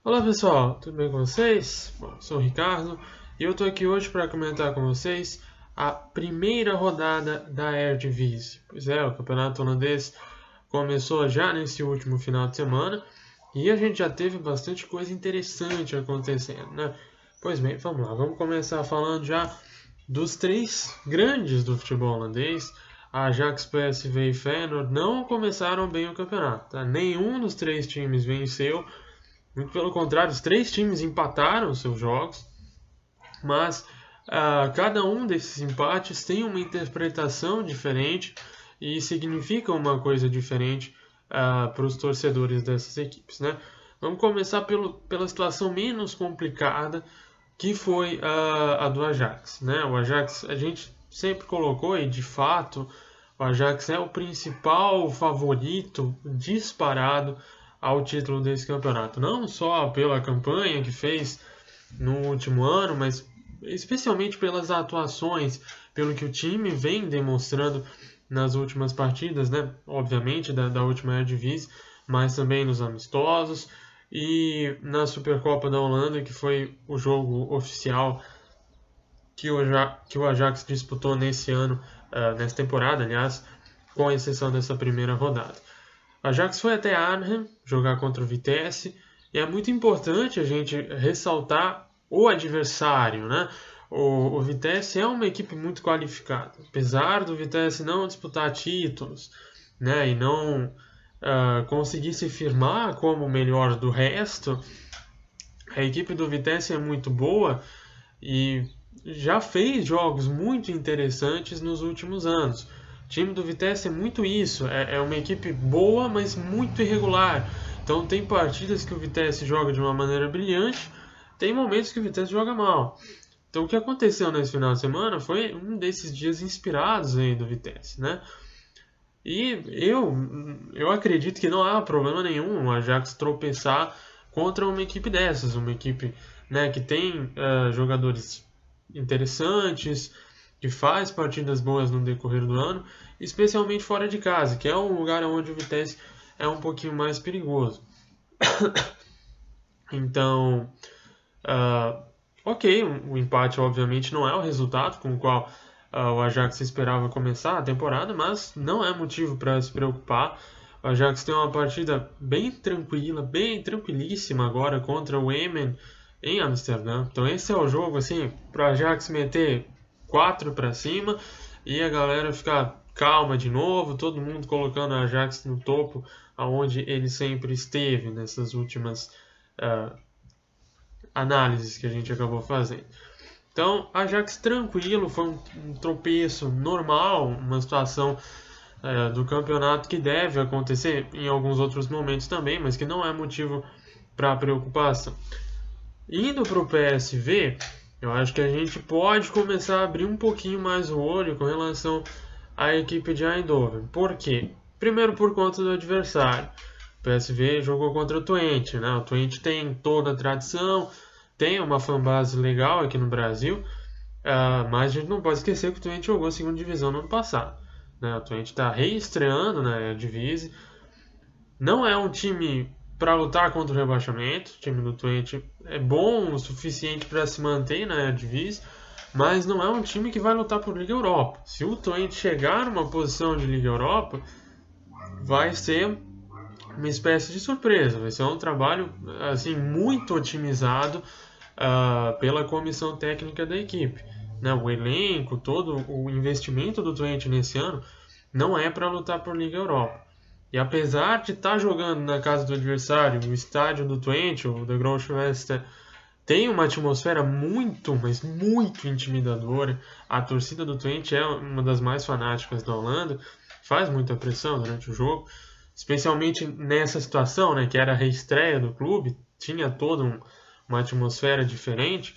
Olá pessoal, tudo bem com vocês? Bom, sou o Ricardo e eu estou aqui hoje para comentar com vocês a primeira rodada da Eredivisie. Pois é, o campeonato holandês começou já nesse último final de semana e a gente já teve bastante coisa interessante acontecendo, né? Pois bem, vamos lá, vamos começar falando já dos três grandes do futebol holandês. Ajax, PSV e Feyenoord não começaram bem o campeonato, tá? Nenhum dos três times venceu. Muito pelo contrário, os três times empataram seus jogos, mas cada um desses empates tem uma interpretação diferente e significa uma coisa diferente para os torcedores dessas equipes, né? Vamos começar pela situação menos complicada, que foi a do Ajax, né? O Ajax a gente sempre colocou e de fato o Ajax é o principal favorito disparado ao título desse campeonato. Não só pela campanha que fez no último ano, mas especialmente pelas atuações, pelo que o time vem demonstrando nas últimas partidas, né? Obviamente da última Eredivisie, mas também nos amistosos e na Supercopa da Holanda, que foi o jogo oficial que o Ajax disputou nesse ano, nessa temporada, aliás, com exceção dessa primeira rodada. O Ajax foi até Arnhem jogar contra o Vitesse e é muito importante a gente ressaltar o adversário, né? O Vitesse é uma equipe muito qualificada, apesar do Vitesse não disputar títulos, né, e não conseguir se firmar como o melhor do resto. A equipe do Vitesse é muito boa e já fez jogos muito interessantes nos últimos anos. O time do Vitesse é muito isso, é uma equipe boa, mas muito irregular. Então tem partidas que o Vitesse joga de uma maneira brilhante, tem momentos que o Vitesse joga mal. Então o que aconteceu nesse final de semana foi um desses dias inspirados aí do Vitesse, né? E eu acredito que não há problema nenhum o Ajax tropeçar contra uma equipe dessas, uma equipe, né, que tem jogadores interessantes, que faz partidas boas no decorrer do ano, especialmente fora de casa, que é um lugar onde o Vitesse é um pouquinho mais perigoso. Então, ok, o empate obviamente não é o resultado com o qual o Ajax esperava começar a temporada, mas não é motivo para se preocupar. O Ajax tem uma partida bem tranquila, bem tranquilíssima agora contra o Emmen em Amsterdã. Então esse é o jogo assim para o Ajax meter 4 para cima e a galera ficar calma de novo, todo mundo colocando o Ajax no topo, aonde ele sempre esteve nessas últimas análises que a gente acabou fazendo. Então, Ajax tranquilo, foi um tropeço normal, uma situação do campeonato que deve acontecer em alguns outros momentos também, mas que não é motivo para preocupação. Indo para o PSV, eu acho que a gente pode começar a abrir um pouquinho mais o olho com relação à equipe de Eindhoven. Por quê? Primeiro por conta do adversário. O PSV jogou contra o Twente, né? O Twente tem toda a tradição, tem uma fanbase legal aqui no Brasil, mas a gente não pode esquecer que o Twente jogou a segunda divisão no ano passado, né? O Twente está reestreando na Eredivisie. Não é um time para lutar contra o rebaixamento. O time do Twente é bom o suficiente para se manter na Eredivisie, mas não é um time que vai lutar por Liga Europa. Se o Twente chegar numa posição de Liga Europa, vai ser uma espécie de surpresa. Vai ser um trabalho assim muito otimizado pela comissão técnica da equipe, né? O elenco, todo o investimento do Twente nesse ano não é para lutar por Liga Europa. E apesar de estar jogando na casa do adversário, o estádio do Twente, o The Grootwester, tem uma atmosfera muito, mas muito intimidadora. A torcida do Twente é uma das mais fanáticas da Holanda, faz muita pressão durante o jogo, especialmente nessa situação, né, que era a reestreia do clube, tinha toda uma atmosfera diferente.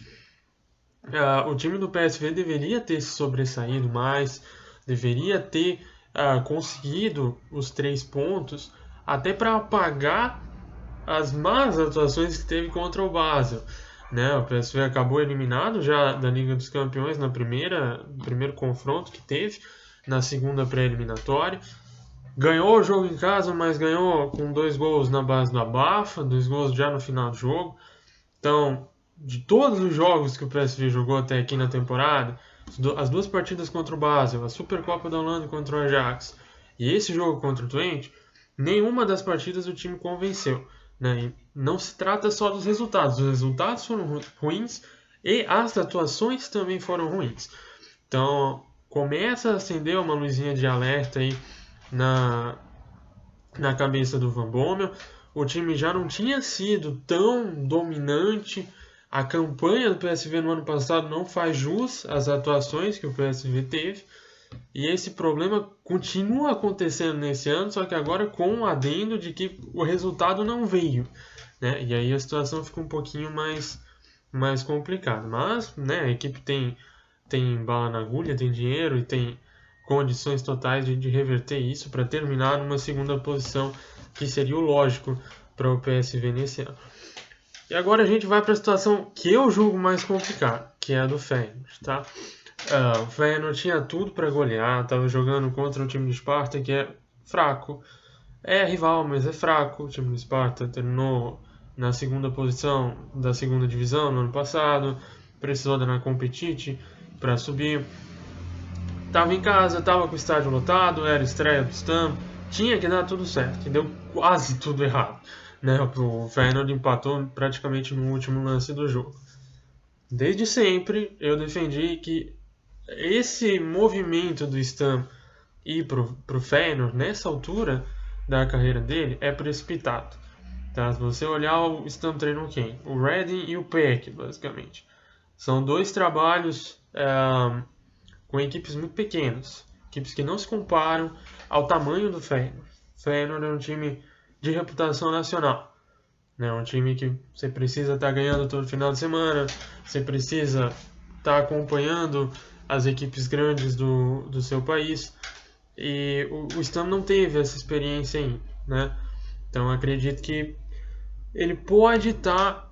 O time do PSV deveria ter se sobressaído mais, deveria ter conseguido os 3 pontos, até para apagar as más atuações que teve contra o Basel. Né? O PSV acabou eliminado já da Liga dos Campeões no primeiro confronto que teve, na segunda pré-eliminatória. ganhou o jogo em casa, mas ganhou com 2 gols na base do abafa, 2 gols já no final do jogo. Então, de todos os jogos que o PSV jogou até aqui na temporada, as 2 partidas contra o Basel, a Supercopa da Holanda contra o Ajax e esse jogo contra o Twente, nenhuma das partidas o time convenceu. Né? E não se trata só dos resultados, os resultados foram ruins e as atuações também foram ruins. Então, começa a acender uma luzinha de alerta aí na cabeça do Van Bommel. O time já não tinha sido tão dominante. A campanha do PSV no ano passado não faz jus às atuações que o PSV teve. E esse problema continua acontecendo nesse ano, só que agora com um adendo de que o resultado não veio. Né? E aí a situação fica um pouquinho mais complicada. Mas né, a equipe tem bala na agulha, tem dinheiro e tem condições totais de reverter isso para terminar numa segunda posição, que seria o lógico para o PSV nesse ano. E agora a gente vai para a situação que eu julgo mais complicada, que é a do Feyenoord, tá? O Feyenoord tinha tudo para golear, estava jogando contra um time de Esparta que é fraco. É rival, mas é fraco. O time do Esparta terminou na segunda posição da segunda divisão no ano passado, precisou da Competite para subir. Tava em casa, tava com o estádio lotado, era estreia do Stam, tinha que dar tudo certo, e deu quase tudo errado. Né? O Feyenoord empatou praticamente no último lance do jogo. Desde sempre eu defendi que esse movimento do Stam ir pro Feyenoord nessa altura da carreira dele é precipitado. Tá? Se você olhar, o Stam treinou quem? O Reading e o Peck, basicamente. São 2 trabalhos com equipes muito pequenas, equipes que não se comparam ao tamanho do Feyenoord. O Feyenoord é um time de reputação nacional, né? Um time que você precisa estar ganhando todo final de semana, você precisa estar acompanhando as equipes grandes do seu país, e o Stam não teve essa experiência ainda, né? Então acredito que ele pode estar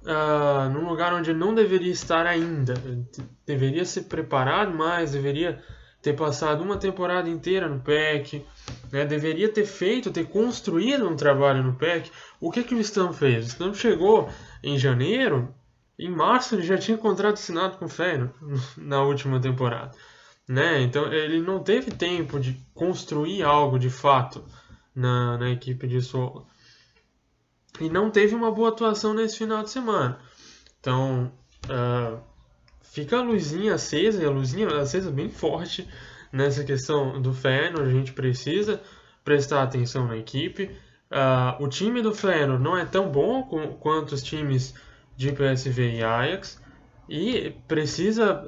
num lugar onde ele não deveria estar ainda. Ele deveria ser preparado mais, deveria ter passado uma temporada inteira no PEC, né? Deveria ter construído um trabalho no PEC. O que o Stam fez? O Stam chegou em janeiro, em março ele já tinha contrato assinado com o Feyenoord na última temporada. Né? Então ele não teve tempo de construir algo de fato na equipe de solo. E não teve uma boa atuação nesse final de semana. Então, fica a luzinha acesa, e a luzinha acesa bem forte nessa questão do Feyenoord. A gente precisa prestar atenção na equipe. O time do Feyenoord não é tão bom quanto os times de PSV e Ajax. E precisa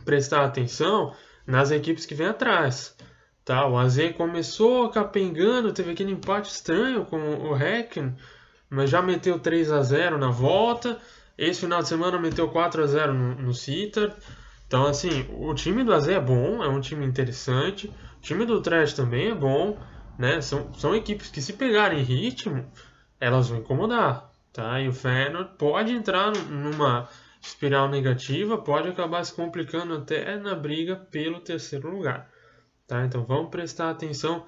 prestar atenção nas equipes que vêm atrás. Tá, o AZ começou capengando, teve aquele empate estranho com o Häcken, mas já meteu 3-0 na volta. Esse final de semana meteu 4-0 no Sittard. Então, assim, o time do AZ é bom, é um time interessante. O time do Utrecht também é bom, né? São equipes que, se pegarem ritmo, elas vão incomodar. Tá? E o Feyenoord pode entrar numa espiral negativa, pode acabar se complicando até na briga pelo terceiro lugar. Tá? Então vamos prestar atenção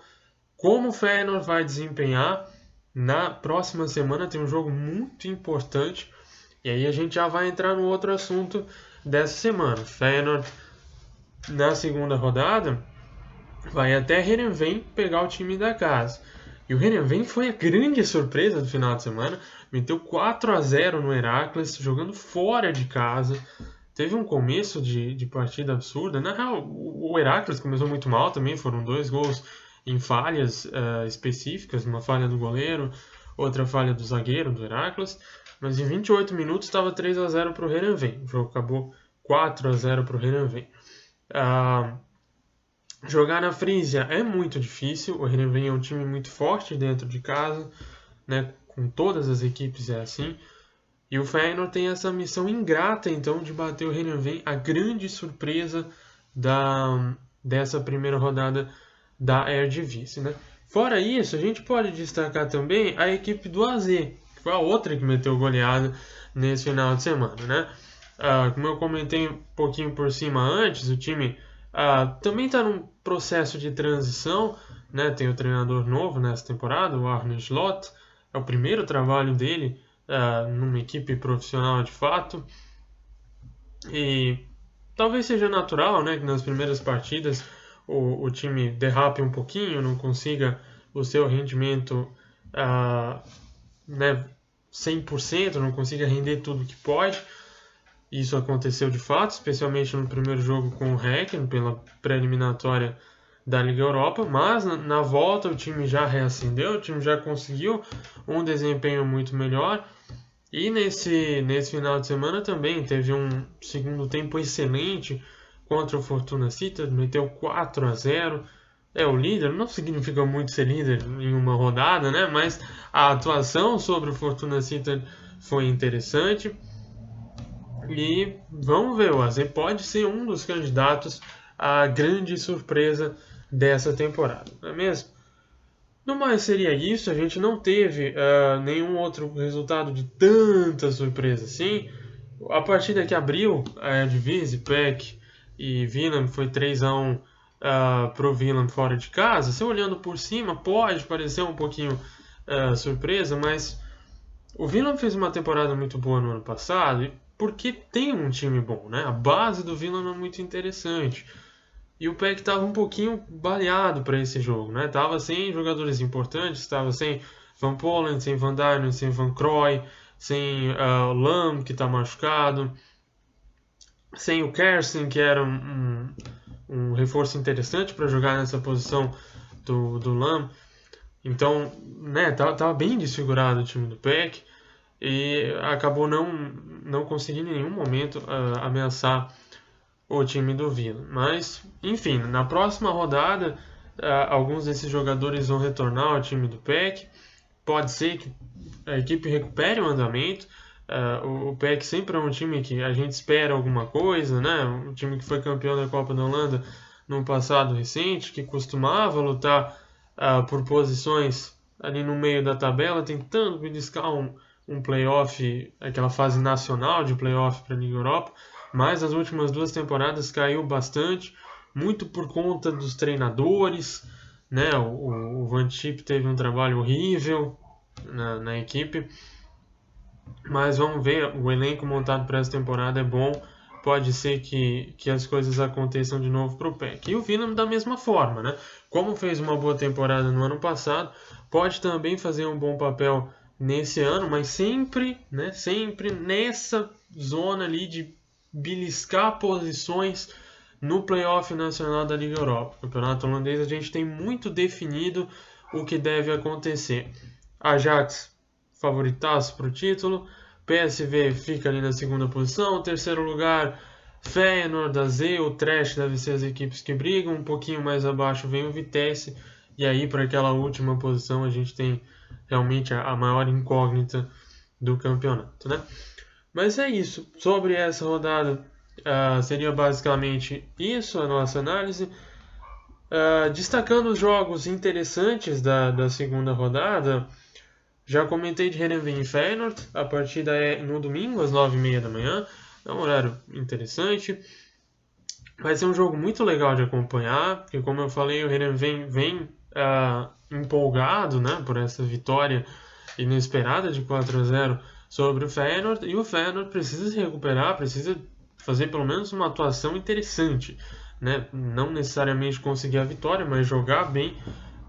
como o Feyenoord vai desempenhar. Na próxima semana tem um jogo muito importante, e aí a gente já vai entrar no outro assunto dessa semana. Feyenoord, na segunda rodada, vai até Heerenveen pegar o time da casa. E o Heerenveen foi a grande surpresa do final de semana, meteu 4-0 no Heracles, jogando fora de casa. Teve um começo de partida absurda. Na real, o Heracles começou muito mal também. Foram 2 gols em falhas específicas. Uma falha do goleiro, outra falha do zagueiro do Heracles. Mas em 28 minutos estava 3-0 para o Heerenveen. O jogo acabou 4-0 para o Heerenveen. Jogar na Frisia é muito difícil. O Heerenveen é um time muito forte dentro de casa, né? Com todas as equipes é assim. E o Feyenoord tem essa missão ingrata, então, de bater o Heerenveen, a grande surpresa dessa primeira rodada da Eredivisie, né? Fora isso, a gente pode destacar também a equipe do AZ, que foi a outra que meteu goleada nesse final de semana, né? Como eu comentei um pouquinho por cima antes, o time também está num processo de transição, né, tem o treinador novo nessa temporada, o Arne Slot. É o primeiro trabalho dele numa equipe profissional de fato. E talvez seja natural, né, que nas primeiras partidas o time derrape um pouquinho, não consiga o seu rendimento né, 100%, não consiga render tudo que pode. Isso aconteceu de fato, especialmente no primeiro jogo com o Häcken, pela pré-eliminatória da Liga Europa, mas na volta o time já reacendeu, o time já conseguiu um desempenho muito melhor. E nesse final de semana também teve um segundo tempo excelente contra o Fortuna Sittard, meteu 4-0. É o líder, não significa muito ser líder em uma rodada, né? Mas a atuação sobre o Fortuna Sittard foi interessante. E vamos ver, o AZ pode ser um dos candidatos à grande surpresa dessa temporada, não é mesmo? No mais seria isso, a gente não teve nenhum outro resultado de tanta surpresa assim. A partida que abriu a Eredivisie, PEC e Willem foi 3-1 para o Willem fora de casa. Se olhando por cima pode parecer um pouquinho surpresa, mas o Willem fez uma temporada muito boa no ano passado porque tem um time bom, né? A base do Willem é muito interessante. E o PEC estava um pouquinho baleado para esse jogo, né? Tava sem jogadores importantes, estava sem Van Polen, sem Van Dijnen, sem Van Krooi, sem o Lam, que está machucado, sem o Kersen, que era um reforço interessante para jogar nessa posição do Lam. Então, né, tava bem desfigurado o time do PEC e acabou não conseguindo em nenhum momento ameaçar o time do Vila. Mas, enfim, na próxima rodada, alguns desses jogadores vão retornar ao time do PEC. Pode ser que a equipe recupere o andamento. O PEC sempre é um time que a gente espera alguma coisa, né? Um time que foi campeão da Copa da Holanda no passado recente, que costumava lutar por posições ali no meio da tabela, tentando beliscar um playoff, aquela fase nacional de playoff para a Liga Europa. Mas as últimas 2 temporadas caiu bastante, muito por conta dos treinadores, né? O Van Schip teve um trabalho horrível na equipe, mas vamos ver, o elenco montado para essa temporada é bom, pode ser que as coisas aconteçam de novo para o PEC. E o Willem da mesma forma, né? Como fez uma boa temporada no ano passado, pode também fazer um bom papel nesse ano, mas sempre nessa zona ali de beliscar posições no playoff nacional da Liga Europa. No campeonato holandês a gente tem muito definido o que deve acontecer. Ajax favoritaço para o título, PSV fica ali na segunda posição, terceiro lugar Feyenoord, AZ, o Trash deve ser as equipes que brigam, um pouquinho mais abaixo vem o Vitesse, e aí para aquela última posição a gente tem realmente a maior incógnita do campeonato, né? Mas é isso. Sobre essa rodada, seria basicamente isso a nossa análise. Destacando os jogos interessantes da segunda rodada, já comentei de Heerenveen e Feyenoord. A partida é no domingo, às 9h30 da manhã. É um horário interessante. Vai ser um jogo muito legal de acompanhar, porque como eu falei, o Heerenveen vem empolgado, né, por essa vitória inesperada de 4-0 sobre o Feyenoord, e o Feyenoord precisa se recuperar, precisa fazer pelo menos uma atuação interessante, né? Não necessariamente conseguir a vitória, mas jogar bem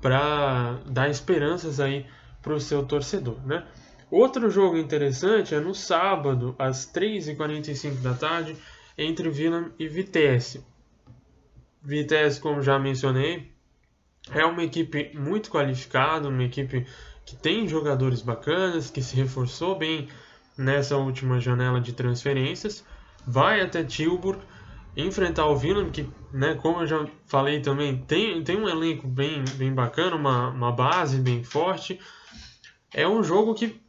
para dar esperanças aí para o seu torcedor, né? Outro jogo interessante é no sábado, às 3h45 da tarde, entre Willem e Vitesse. Vitesse, como já mencionei, é uma equipe muito qualificada, uma equipe que tem jogadores bacanas, que se reforçou bem nessa última janela de transferências. Vai até Tilburg enfrentar o Willem, que, né, como eu já falei também, tem um elenco bem bacana, uma base bem forte. É um jogo que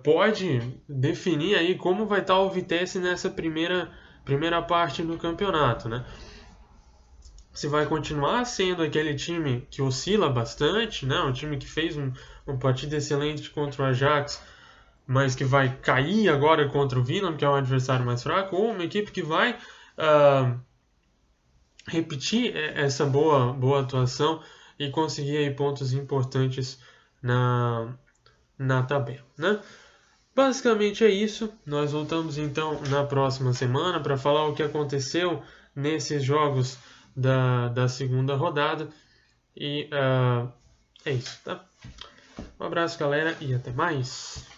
pode definir aí como vai estar o Vitesse nessa primeira parte do campeonato, né? Se vai continuar sendo aquele time que oscila bastante, né? Um time que fez uma partida excelente contra o Ajax, mas que vai cair agora contra o Willem, que é um adversário mais fraco, ou uma equipe que vai repetir essa boa atuação e conseguir aí pontos importantes na tabela, né? Basicamente é isso. Nós voltamos então na próxima semana para falar o que aconteceu nesses jogos da segunda rodada. E é isso, tá? Um abraço, galera, e até mais!